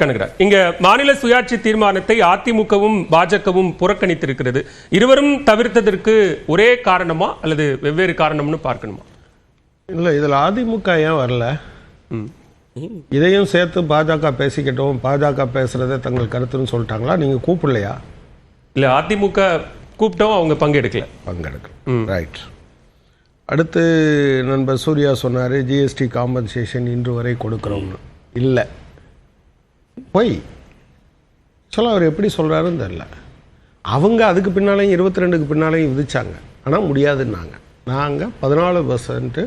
கணக்குறார். இங்க மாநில சுயாட்சி தீர்மானத்தை அதிமுகவும் பாஜகவும் புறக்கணித்திருக்கிறது. இருவரும் தவிர்த்ததற்கு ஒரே காரணமா அல்லது வெவ்வேறு காரணம்னு பார்க்கணுமா? இல்லை, இதில் அதிமுக ஏன் வரல? இதையும் சேர்த்து பாஜக பேசிக்கிட்டோம், பாஜக பேசுறதை தங்கள் கருத்துன்னு சொல்லிட்டாங்களா? நீங்கள் கூப்பிடலையா? இல்லை, அதிமுக கூப்பிட்டோம், அவங்க பங்கெடுக்கல. ரைட். அடுத்து நண்பர் சூர்யா சொன்னார் ஜிஎஸ்டி காம்பன்சேஷன் இன்று வரை கொடுக்குறோம்னு. இல்லை, போய் சொல்ல அவர் எப்படி சொல்கிறாருன்னு தெரில. அவங்க அதுக்கு பின்னாலையும் 22க்கு பின்னாலையும் விதிச்சாங்க, ஆனால் முடியாதுன்னாங்க. நாங்கள் 14%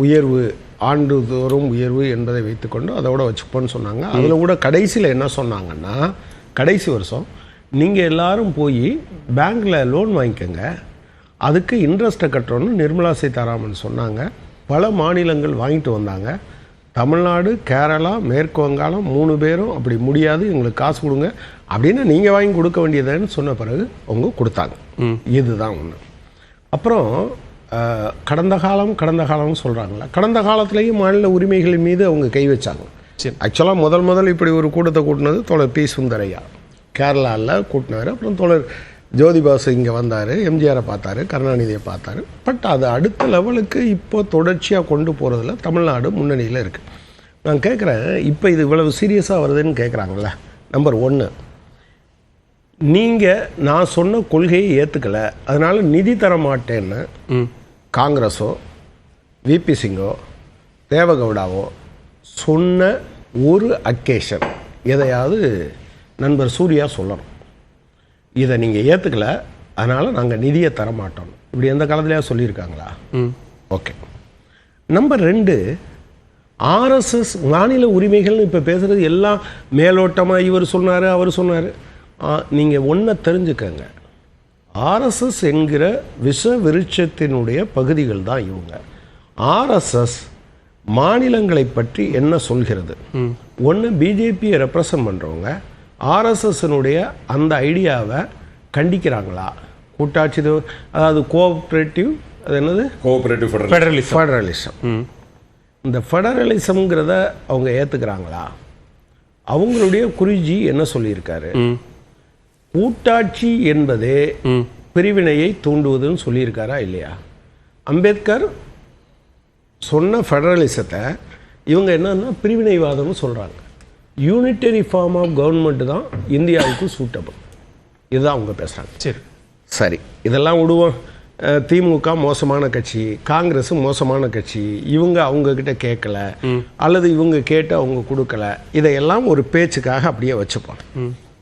உயர்வு, ஆண்டுதோறும் உயர்வு என்பதை வைத்துக்கொண்டு அதோட வச்சுப்போன்னு சொன்னாங்க. அதில் கூட கடைசியில் என்ன சொன்னாங்கன்னா, கடைசி வருஷம் நீங்கள் எல்லாரும் போய் பேங்க்கில் லோன் வாங்கிக்கோங்க, அதுக்கு இன்ட்ரெஸ்ட்டை கட்டுறோன்னு நிர்மலா சீதாராமன் சொன்னாங்க. பல மாநிலங்கள் வாங்கிட்டு வந்தாங்க. தமிழ்நாடு, கேரளா, மேற்கு வங்காளம் 3 பேரும் அப்படி முடியாது, எங்களுக்கு காசு கொடுங்க அப்படின்னு நீங்கள் வாங்கி கொடுக்க வேண்டியதுன்னு சொன்ன பிறகு அவங்க கொடுத்தாங்க. இதுதான் ஒன்று. அப்புறம் கடந்த காலம்னு சொல்கிறாங்களா, கடந்த காலத்துலேயும் மாநில உரிமைகளின் மீது அவங்க கை வச்சாங்க. ஆக்சுவலாக முதல் இப்படி ஒரு கூட்டத்தை கூட்டினது தோழர் பி சுந்தரையா, கேரளாவில் கூட்டினார். அப்புறம் தோழர் ஜோதிபாசு இங்கே வந்தார், எம்ஜிஆரை பார்த்தாரு, கருணாநிதியை பார்த்தாரு. பட் அது அடுத்த லெவலுக்கு இப்போ தொடர்ச்சியாக கொண்டு போகிறதுல தமிழ்நாடு முன்னணியில் இருக்குது. நான் கேட்குறேன், இப்போ இது இவ்வளவு சீரியஸாக வருதுன்னு கேட்குறாங்களே. நம்பர் 1, நீங்கள் நான் சொன்ன கொள்கையை ஏற்றுக்கலை, அதனால் நிதி தர மாட்டேன்னு காங்கிரஸோ விபி சிங்கோ தேவகவுடாவோ சொன்ன ஒரு அக்கேஷன் எதையாவது நண்பர் சூர்யா சொல்லணும். இதை நீங்கள் ஏற்றுக்கலை, அதனால் நாங்கள் நிதியை தரமாட்டோம், இப்படி எந்த காலத்துலையா சொல்லியிருக்காங்களா? ஓகே. நம்பர் 2, ஆர்எஸ்எஸ் மாநில உரிமைகள்னு இப்போ பேசுகிறது எல்லாம் மேலோட்டமாக இவர் சொன்னார் அவர் சொன்னார். நீங்கள் ஒன்றை தெரிஞ்சுக்கங்க, ஆர்எஸ்எஸ் என்கிற விஷ விருட்சத்தினுடைய பகுதிகள் தான் இவங்க. ஆர்எஸ்எஸ் மாநிலங்களை பற்றி என்ன சொல்கிறது? ஒன்று, பிஜேபியை ரெப்ரசன்ட் பண்ணுறவங்க ஆர்எஸ்எஸ்னுடைய அந்த ஐடியாவை கண்டிக்கிறாங்களா? கூட்டாட்சி, அதாவது கோஆப்ரேட்டிவ், அது என்னது, கோஆப்ரேட்டிவ் ஃபெடரலிசம். இந்த ஃபெடரலிசம்ங்கிறத அவங்க ஏற்றுக்கிறாங்களா? அவங்களுடைய குருஜி என்ன சொல்லியிருக்காரு? கூட்டாட்சி என்பதே பிரிவினையை தூண்டுவதுன்னு சொல்லியிருக்காரா இல்லையா? அம்பேத்கர் சொன்ன ஃபெடரலிசத்தை இவங்க என்னன்னா பிரிவினைவாதம்னு சொல்கிறாங்க. யூனிட்டரி ஃபார்ம் ஆஃப் கவர்மெண்ட் தான் இந்தியாவுக்கு சூட்டபிள். இதுதான் அவங்க பேசுகிறாங்க. சரி, இதெல்லாம் விடுவோம். திமுக மோசமான கட்சி, காங்கிரஸ் மோசமான கட்சி, இவங்க அவங்கக்கிட்ட கேட்கல அல்லது இவங்க கேட்டு அவங்க கொடுக்கல, இதையெல்லாம் ஒரு பேச்சுக்காக அப்படியே வச்சுப்போம்.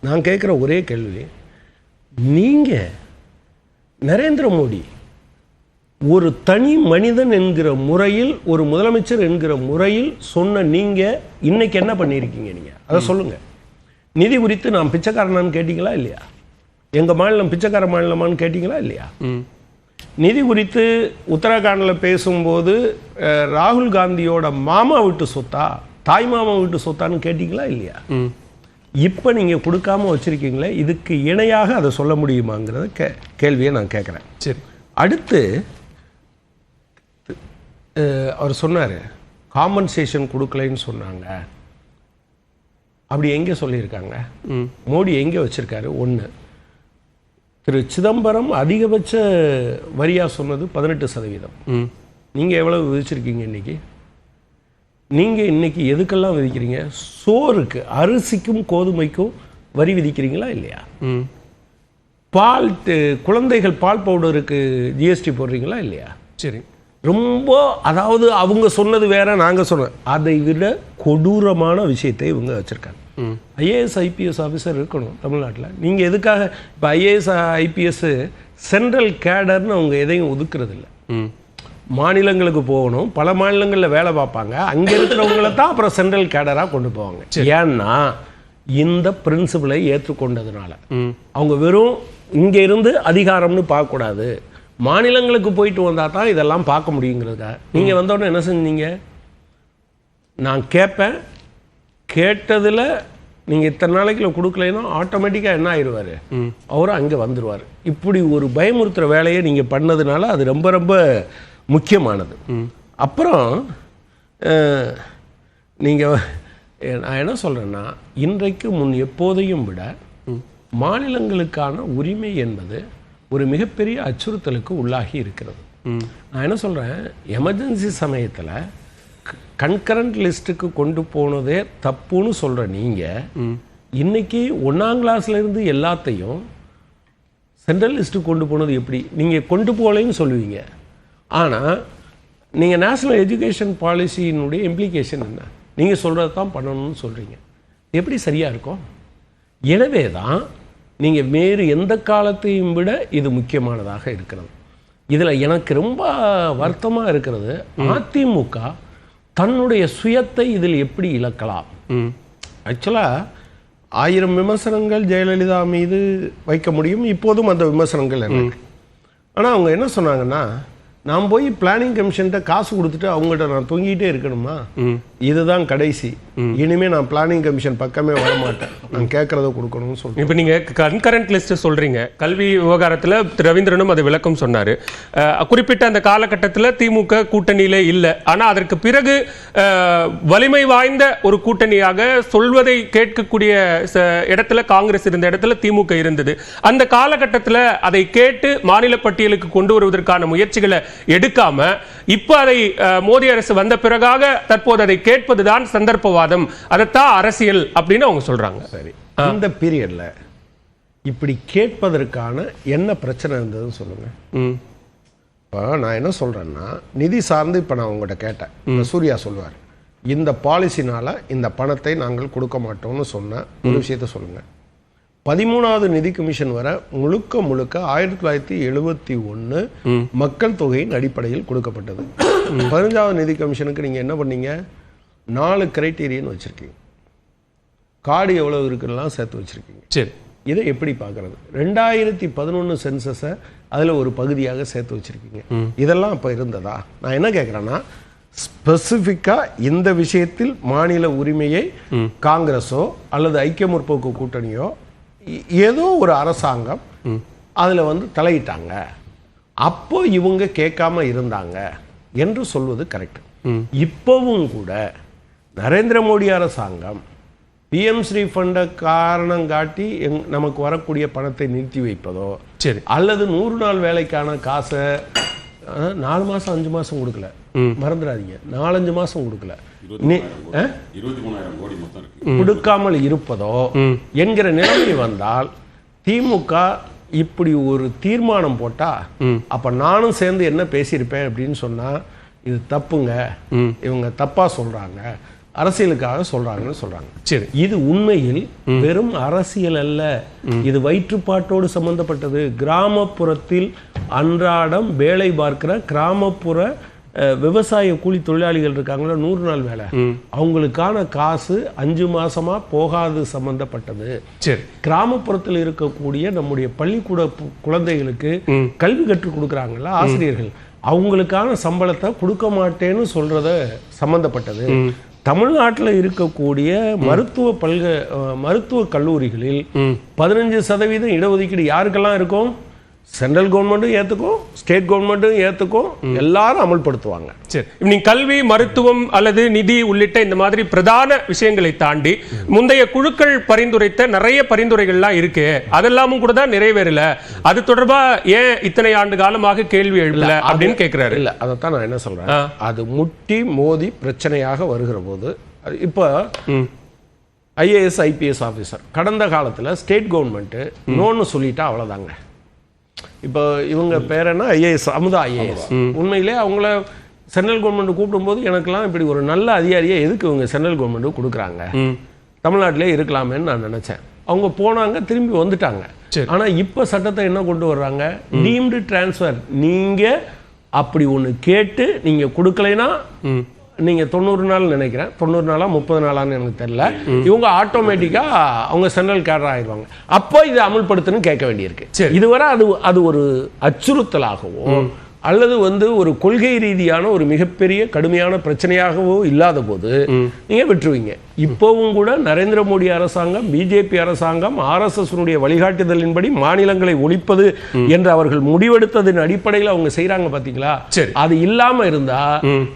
நான் கேட்குற ஒரே கேள்வி, நீங்கள் நரேந்திர மோடி ஒரு தனி மனிதன் என்கிற முறையில், ஒரு முதலமைச்சர் என்கிற முறையில் சொன்ன நீங்கள் இன்னைக்கு என்ன பண்ணியிருக்கீங்க? நீங்கள் அதை சொல்லுங்கள். நிதி குறித்து நான் பிச்சைக்காரனான்னு கேட்டீங்களா இல்லையா? எங்கள் மாநிலம் பிச்சைக்கார மாநிலமானு கேட்டீங்களா இல்லையா? நிதி குறித்து உத்தரகாண்டில் பேசும்போது ராகுல் காந்தியோட மாமா வீட்டு சொத்தா, தாய் மாமா வீட்டு சொத்தான்னு கேட்டீங்களா இல்லையா? இப்போ நீங்கள் கொடுக்காம வச்சுருக்கீங்களே, இதுக்கு இணையாக அதை சொல்ல முடியுமாங்கிறத கேள்வியை நான் கேட்குறேன். சரி, அடுத்து அவர் சொன்னார் காம்பன்சேஷன் கொடுக்கலைன்னு சொன்னாங்க. அப்படி எங்கே சொல்லியிருக்காங்க? மோடி எங்கே வச்சுருக்காரு? 1, திரு சிதம்பரம் அதிகபட்ச வரியாக சொன்னது 18%. நீங்கள் எவ்வளவு விதிச்சிருக்கீங்க இன்னைக்கு? நீங்கள் இன்னைக்கு எதுக்கெல்லாம் விதிக்கிறீங்க? சோறுக்கு, அரிசிக்கும் கோதுமைக்கும் வரி விதிக்கிறீங்களா இல்லையா? பால், குழந்தைகள் பால் பவுடருக்கு ஜிஎஸ்டி போடுறீங்களா இல்லையா? சரி, ரொம்ப, அதாவது அவங்க சொன்னது வேற, நாங்கள் சொன்னது அதை விட கொடூரமான விஷயத்தை இவங்க வச்சுருக்காங்க. ஐஏஎஸ் ஐபிஎஸ் ஆஃபீஸர் இருக்கணும் தமிழ்நாட்டில். நீங்கள் எதுக்காக இப்போ ஐஏஎஸ் ஐபிஎஸ் சென்ட்ரல் கேடர்னு அவங்க எதையும் ஒதுக்குறது இல்லை. மாநிலங்களுக்கு போகணும், பல மாநிலங்களில் வேலை பார்ப்பாங்க, அங்கே இருக்கிறவங்கள தான் அப்புறம் சென்ட்ரல் கேடராக கொண்டு போவாங்க. ஏன்னா இந்த பிரின்சிபலை ஏற்றுக்கொண்டதுனால அவங்க வெறும் இங்கே இருந்து அதிகாரம்னு பார்க்கக்கூடாது, மாநிலங்களுக்கு போயிட்டு வந்தால் தான் இதெல்லாம் பார்க்க முடியுங்கிறதுக்காக நீங்கள் வந்தோடனே என்ன செஞ்சீங்க? நான் கேட்பேன், கேட்டதில் நீங்கள் இத்தனை நாளைக்குள்ள கொடுக்கலைன்னா ஆட்டோமேட்டிக்காக என்ன ஆயிடுவார்? அவரும் அங்கே வந்துடுவார். இப்படி ஒரு பயமுறுத்துகிற வேலையை நீங்கள் பண்ணதுனால அது ரொம்ப ரொம்ப முக்கியமானது. அப்புறம் நீங்கள் நான் என்ன சொல்கிறேன்னா, இன்றைக்கு முன் எப்போதையும் விட மாநிலங்களுக்கான உரிமை என்பது ஒரு மிகப்பெரிய அச்சுறுத்தலுக்கு உள்ளாகி இருக்கிறது. நான் என்ன சொல்கிறேன், எமர்ஜென்சி சமயத்தில் கன்கரண்ட் லிஸ்ட்டுக்கு கொண்டு போனதே தப்புன்னு சொல்கிற நீங்கள் இன்னைக்கு 1ஆம் கிளாஸ்லேருந்து எல்லாத்தையும் சென்ட்ரல் லிஸ்ட்டுக்கு கொண்டு போனது எப்படி? நீங்கள் கொண்டு போகலைன்னு சொல்லுவீங்க, ஆனால் நீங்கள் நேஷ்னல் எஜுகேஷன் பாலிசியினுடைய இம்ப்ளிகேஷன் என்ன? நீங்கள் சொல்கிறது தான் பண்ணணும்னு சொல்கிறீங்க. எப்படி சரியாக இருக்கும்? எனவே தான் நீங்கள் வேறு எந்த காலத்தையும் விட இது முக்கியமானதாக இருக்கிறது. இதில் எனக்கு ரொம்ப வருத்தமாக இருக்கிறது, அதிமுக தன்னுடைய சுயத்தை இதில் எப்படி இழக்கலாம்? ஆக்சுவலாக 1000 விமர்சனங்கள் ஜெயலலிதா மீது வைக்க முடியும், இப்போதும் அந்த விமர்சனங்கள் என்ன. ஆனால் அவங்க என்ன சொன்னாங்கன்னா, நான் போய் பிளானிங் கமிஷன்கிட்ட காசு கொடுத்துட்டு அவங்ககிட்ட நான் தொங்கிட்டே இருக்கணுமா? இதுதான் கடைசி, இனிமே நான் பிளானிங் கமிஷன் பக்கமே வரமாட்டேன், நான் கேட்கறத கொடுக்கணும்னு சொல்றேன். இப்போ நீங்க கன்கரண்ட் லிஸ்ட் சொல்றீங்க, கல்வி விவகாரத்தில் ரவீந்திரனும் அது விளக்கம் சொன்னாரு. குறிப்பிட்ட அந்த காலகட்டத்தில் திமுக கூட்டணியில இல்லை, ஆனா அதற்கு பிறகு வலிமை வாய்ந்த ஒரு கூட்டணியாக சொல்வதை கேட்கக்கூடிய இடத்துல காங்கிரஸ் இருந்த இடத்துல திமுக இருந்தது. அந்த காலகட்டத்தில் அதை கேட்டு மாநில பட்டியலுக்கு கொண்டு வருவதற்கான முயற்சிகளை எடுக்காம இப்ப அதை மோடி அரசு வந்த பிறகாக தற்போது அதை கேட்பதுதான் சந்தர்ப்பவாதம், அதைத்தான் அரசியல் அப்படின்னு அவங்க சொல்றாங்க. சரி, அந்த பீரியட்ல இப்படி கேட்பதற்கான என்ன பிரச்சனை இருந்ததுன்னு சொல்லுங்க. இப்போ நான் என்ன சொல்றேன்னா, நிதி சார்ந்து இப்போ நான் உங்கள்கிட்ட கேட்டேன், சூர்யா சொல்லுவார், இந்த பாலிசினால இந்த பணத்தை நாங்கள் கொடுக்க மாட்டோம்னு சொன்ன ஒரு விஷயத்த சொல்லுங்க. 13வது நிதி கமிஷன் வர முழுக்க 1971 மக்கள் தொகையின் அடிப்படையில் கொடுக்கப்பட்டது. 15வது நிதி கமிஷனுக்கு நீங்க என்ன பண்ணீங்க? 4 கிரைட்டீரியன் வச்சிருக்கீங்க, கார்டு எவ்வளவு இருக்குலாம் சேர்த்து வச்சிருக்கீங்க. சரி, இதை எப்படி பார்க்கறது? 2011 சென்சஸை அதில் ஒரு பகுதியாக சேர்த்து வச்சிருக்கீங்க. இதெல்லாம் அப்போ இருந்ததா? நான் என்ன கேட்குறேன்னா, ஸ்பெசிஃபிக்காக இந்த விஷயத்தில் மாநில உரிமையை காங்கிரஸோ அல்லது ஐக்கிய முற்போக்கு கூட்டணியோ ஏதோ ஒரு அரசாங்கம் அதில் வந்து தலையிட்டாங்க, அப்போ இவங்க கேட்காம இருந்தாங்க என்று சொல்வது கரெக்ட். இப்போவும் கூட நரேந்திர மோடி அரசாங்கம் PM ஸ்ரீ ஃபண்டை காரணம் காட்டி நமக்கு வரக்கூடிய பணத்தை நிறுத்தி வைப்பதோ, சரி, அல்லது 100 நாள் வேலைக்கான காசை 4 மாதம் 5 மாதம் கொடுக்கல, மறந்துடாதீங்க, 4-5 மாதம் கொடுக்கல, கொடுக்காமல் இருப்பதோ என்கிற நிலைமை வந்தால் திமுக இப்படி ஒரு தீர்மானம் போட்டா அப்ப நானும் சேர்ந்து என்ன பேசியிருப்பேன் அப்படின்னு சொன்னா, இது தப்புங்க, இவங்க தப்பா சொல்றாங்க, அரசியலுக்காக சொல்றாங்கன்னு சொல்றாங்க. சரி, இது உண்மையில் வெறும் அரசியல் அல்ல, இது வயிற்றுப்பாட்டோடு சம்பந்தப்பட்டது. கிராமப்புறத்தில் அன்றாடம் வேலை பார்க்கிற கிராமப்புற விவசாய கூலி தொழிலாளிகள் இருக்காங்களா, 100 நாள் வேலை, அவங்களுக்கான காசு 5 மாசமா போகாது சம்பந்தப்பட்டது. சரி, கிராமப்புறத்தில் இருக்கக்கூடிய நம்முடைய பள்ளிக்கூட குழந்தைகளுக்கு கல்வி கற்றுக் கொடுக்குறாங்கல்ல ஆசிரியர்கள், அவங்களுக்கான சம்பளத்தை கொடுக்க மாட்டேன்னு சொல்றத சம்பந்தப்பட்டது. தமிழ்நாட்டில் இருக்கக்கூடிய மருத்துவ கல்லூரிகளில் 15% இடஒதுக்கீடு யாருக்கெல்லாம் இருக்கும்? சென்ட்ரல் கவர்மெண்ட்டும் ஏத்துக்கும், ஸ்டேட் கவர்மெண்ட்டும் ஏத்துக்கும், எல்லாரும் அமல்படுத்துவாங்க. சரி, நீங்க கல்வி, மருத்துவம் அல்லது நிதி உள்ளிட்ட இந்த மாதிரி பிரதான விஷயங்களை தாண்டி முந்தைய குழுக்கள் பரிந்துரைத்த நிறைய பரிந்துரைகள்லாம் இருக்கு, அதெல்லாமும் கூட தான் நிறைவேறல, அது தொடர்பா ஏன் இத்தனை ஆண்டு காலமாக கேள்வி எழுப்பல அப்படின்னு கேட்கிறாரு. இல்ல, அதைத்தான் நான் என்ன சொல்றேன், அது முட்டி மோதி பிரச்சனையாக வருகிற போது, இப்போ IAS IPS ஆஃபீஸர் கடந்த காலத்துல ஸ்டேட் கவர்மெண்ட் நோன்னு சொல்லிட்டா அவ்வளவுதாங்க. இப்போ இவங்க பேர் என்ன, IAS அமுதா IAS, உண்மையிலே அவங்கள சென்ட்ரல் கவர்மெண்ட் கூப்பிடும்போது எனக்கெல்லாம் இப்படி ஒரு நல்ல அதிகாரியை எதுக்கு இவங்க சென்ட்ரல் கவர்மெண்ட் கொடுக்குறாங்க, தமிழ்நாட்டிலே இருக்கலாமேன்னு நான் நினைச்சேன். அவங்க போனாங்க, திரும்பி வந்துட்டாங்க. ஆனா இப்ப சட்டத்தை என்ன கொண்டு வர்றாங்க, டீம்டு டிரான்ஸ்ஃபர். நீங்க அப்படி ஒண்ணு கேட்டு நீங்க கொடுக்கலைன்னா நீங்க 90 நாள் நினைக்கிறேன், 90 நாளா 30 நாளான்னு எனக்கு தெரியல, இவங்க ஆட்டோமேட்டிக்கா அவங்க சென்ட்ரல் கேடர் ஆயிடுவாங்க. அப்போ இதை அமல்படுத்தணும் கேட்க வேண்டியிருக்கு. இதுவரை அது ஒரு அச்சுறுத்தலாகவோ அல்லது ஒரு கொள்கை ரீதியான ஒரு மிகப்பெரிய கடுமையான பிரச்சனையாகவோ இல்லாத போது நீங்க விட்டுருவீங்க. இப்போவும் கூட நரேந்திர மோடி அரசாங்கம், பிஜேபி அரசாங்கம் RSS வழிகாட்டுதலின்படி மாநிலங்களை ஒழிப்பது என்று அவர்கள் முடிவெடுத்ததன் அடிப்படையில் அவங்க செய்யறாங்க பாத்தீங்களா? அது இல்லாம இருந்தா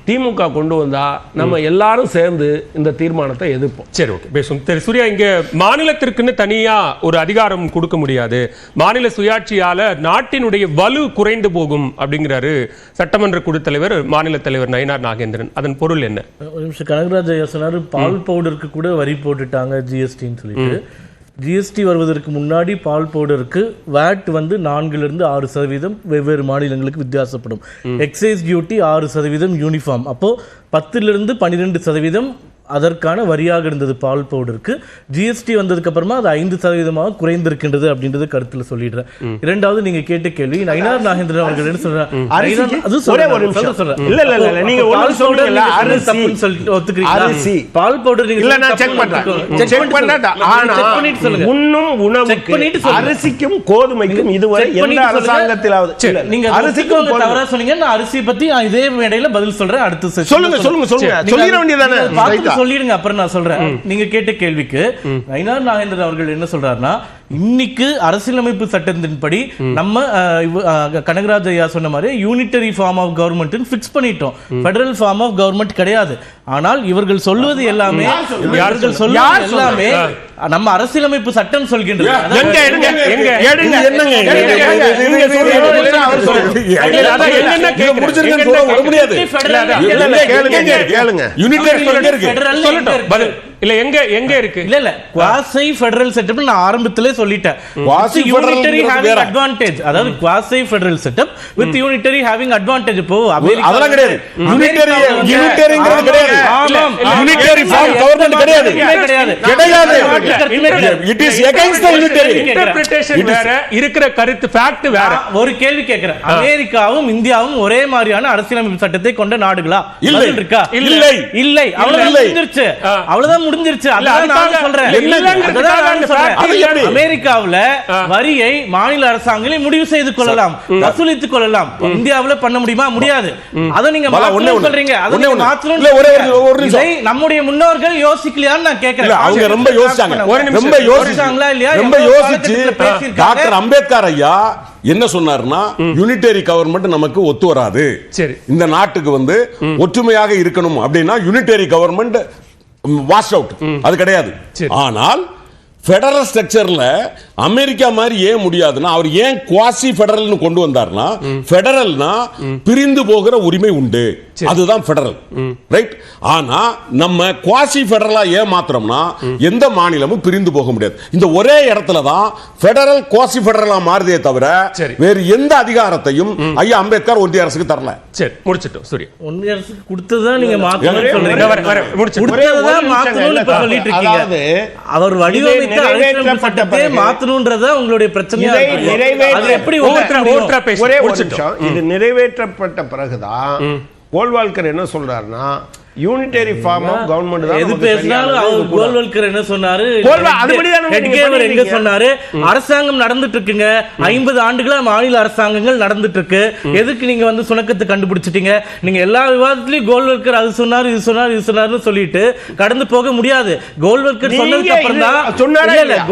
திமுக கொண்டு வந்தா நம்ம எல்லாரும் சேர்ந்து இந்த தீர்மானத்தை எதிர்ப்போம். சரி, ஓகே, பேசும். சூர்யா, இங்க மாநிலத்திற்குன்னு தனியா ஒரு அதிகாரம் கொடுக்க முடியாது, மாநில சுயாட்சியால நாட்டினுடைய வலு குறைந்து போகும் அப்படிங்கிற சட்டமன்ற குழு தலைவர், மாநில தலைவர் நயினார் நாகேந்திரன். அதன் பொருள் என்ன? கனகராஜ் ஐயா சொன்னாரு, பால் பவுடருக்கு கூட வரி போட்டுட்டாங்க ஜிஎஸ்டின்னு சொல்லிட்டு. ஜிஎஸ்டி வருவதற்கு முன்னாடி பால் பவுடருக்கு வேட் 4% வெவ்வேறு மாநிலங்களுக்கு வித்தியாசப்படும். Excise duty 6% uniform. அப்போ 10% அதற்கான வரியாக இருந்தது பால் பவுடருக்கு. ஜிஎஸ்டி வந்ததுக்கு அப்புறமா அது 5% குறைந்திருக்கின்றது அப்படின்றது கருத்துல சொல்லிடுறேன். இரண்டாவது, நீங்க கேட்ட கேள்வி நயினார் நாகேந்திரன் அவர்கள் என்ன சொல்றாங்க? பால் பவுடர் அரிசிக்கும் கோதுமைக்கும் இதுவரை எந்த அரசாங்கத்திலாவது நீங்க தவறா சொன்னீங்க. நான் அரிசி பத்தி இதே மேடையில பதில் சொல்றேன். அடுத்து சொல்லுங்க சொல்லிட வேண்டியதானே. சொல்லிடுங்க, அப்புறம் நான் சொல்றேன். நீங்க கேட்ட கேள்விக்கு நயினார் நாகேந்திரன் அவர்கள் என்ன சொல்றாருன்னா, இன்னைக்கு அரசியலமைப்பு சட்டத்தின்படி நம்ம கனகராஜ் ஐயா சொன்ன மாதிரி unitary form of government fix பண்ணிட்டோம். ஃபெடரல் ஃபார்ம் ஆஃப் கவர்மெண்ட் கிடையாது. ஆனால் இவர்கள் சொல்வது எல்லாமே நம்ம அரசியலமைப்பு சட்டம் சொல்கின்றது. இல்ல எங்க இருக்கு? இல்ல குவாசி ஃபெடரல் செட்டப் நான் ஆரம்பத்திலே சொல்லிட்டேன். குவாசி யூனிட்டரி ஹேவிங் அட்வான்டேஜ், அதாவது quasi federal setup with unitary having advantage. இப்போ அதெல்லாம் கிடையாது. யூனிட்டரிங்கிறது கிடையாது. ஆமாம், யூனிட்டரி ஃபார்ம் கவர்மெண்ட் கிடையாது. It is against the unitary interpretation. வேற இருக்கிற கருத்து ஃபேக்ட் வேற. ஒரு கேள்வி கேக்குறேன், அமெரிக்காவும் இந்தியாவும் ஒரே மாதிரியான அரசியலமைப்பு சட்டத்தை கொண்ட நாடுகளா? இல்லை இருக்கா? இல்லை இல்லை. அவ்வளவுதான் முடிஞ்சிருச்சு. அவ்வளவுதான் முடிஞ்சிருச்சு. அமெரிக்காவுல வரியை மாநில அரசாங்கங்களே முடிவு செய்து கொள்ளலாம், வசூலித்துக் கொள்ளலாம். இந்தியாவுல பண்ண முடியுமா? முடியாது. அதை நீங்க சொல்றீங்க. நம்முடைய முன்னோர்கள் யோசிக்கலையான்னு நான் கேட்கிறேன். அவங்க ரொம்ப யோசிச்சாங்களா இல்லையா? ரொம்ப யோசிச்சு டாக்டர் அம்பேத்கர் ஐயா என்ன சொன்னார்னா, யூனிட்டரி கவர்மெண்ட் நமக்கு ஒத்து வராது, இந்த நாட்டுக்கு ஒற்றுமையாக இருக்கணும் அப்படின்னா யூனிட்டரி கவர்மெண்ட் வாஷ் அவுட், அது கிடையாது. ஆனால் ஃபெடரல் ஸ்ட்ரக்சர்ல அமெரிக்கா மாதிரி ஏன் முடியாதுன்னா, அவர் ஏன் குவாசி ஃபெடரல்னு கொண்டு வந்தார்னா, ஃபெடரல்னா பிரிந்து போகிற உரிமை உண்டு, அதுதான் ஃபெடரல், ரைட்? ஆனா நம்ம குவாசி ஃபெடரலா ஏன் மாத்திரம்னா எந்த மாநிலமும் பிரிந்து போக முடியாது. இந்த ஒரே இடத்துல தான் ஃபெடரல் குவாசி ஃபெடரலா மாறுதே தவிர வேறு எந்த அதிகாரத்தையும் ஐயா அம்பேத்கர் ஒன்றிய அரசுக்கு தரல. சரி, முடிச்சிட்டோம். சூரிய ஒன்றிய அரசுக்கு கொடுத்ததான் நீங்க மாத்தணும்னு சொல்றீங்க. அவர் வடிவமைத்த அரசியலமைப்பு சட்டத்தை மாத்தணும்ன்றத உங்களுடைய பிரச்சனையா இருக்கு. அது எப்படி இது நிறைவேற்றப்பட்ட பிறகுதான் கோல்வால்கர் என்ன சொல்றாருன்னா, யூனிட்டரி ஃபார்ம் ஆஃப் கவர்மெண்ட் தான். எது பேசினாலும் அவர் கோல்வால்கர் என்ன சொன்னாரு, ஹெட்கேவர் எங்க சொன்னாரு, அரசாங்கம் நடந்துட்டு இருக்குங்க, 50 ஆண்டுகளா மாநில அரசாங்கங்கள் நடந்துட்டு இருக்கு, எதுக்கு நீங்க சுணக்கத்தை கண்டுபிடிச்சிட்டீங்க? நீங்க எல்லா விவாதத்திலயும் கோல்வால்கர் அது சொன்னாரு, இது சொன்னாரு, இது சொன்னாருன்னு சொல்லிட்டு கடந்து போக முடியாது. கோல்வால்கர் சொன்னதுக்கு அப்புறம் தான்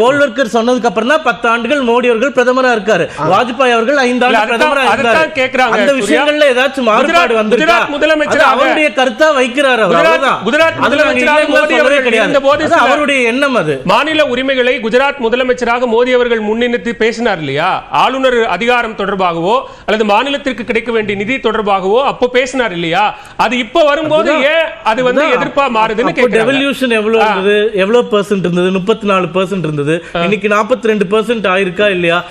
கோல்வால்கர் சொன்னதுக்கு அப்புறம் தான் 10 ஆண்டுகள் மோடி அவர்கள் பிரதமரா இருக்காரு, வாஜ்பாய் அவர்கள் 5 ஆண்டு பிரதமரா இருக்காரு. அந்த விஷயங்கள்ல ஏதாச்சும் மாறுபாடு வந்திருக்கா? அவருடைய கருத்தா வைக்கிறார். மாநில உரிமைகளை குஜராத் முதலமைச்சராக மோடி அவர்கள் முன்னிறுத்தி பேசினார் இல்லையா? ஆளுநர் அதிகாரம் தொடர்பாகவோ அல்லது மாநிலத்திற்கு கிடைக்க வேண்டிய நிதி தொடர்பாகவோ அப்போ பேசினார் இல்லையா? அது இப்ப வரும்போது ஏன் அது எதிர்ப்பா மாறுதுன்னு கேக்குறாங்க. டெவல்யூஷன் எவ்வளவு இருந்தது? எவ்வளவு % இருந்தது? 34% இருந்தது. இன்னைக்கு 42% ஆயிருக்கா இல்லையா?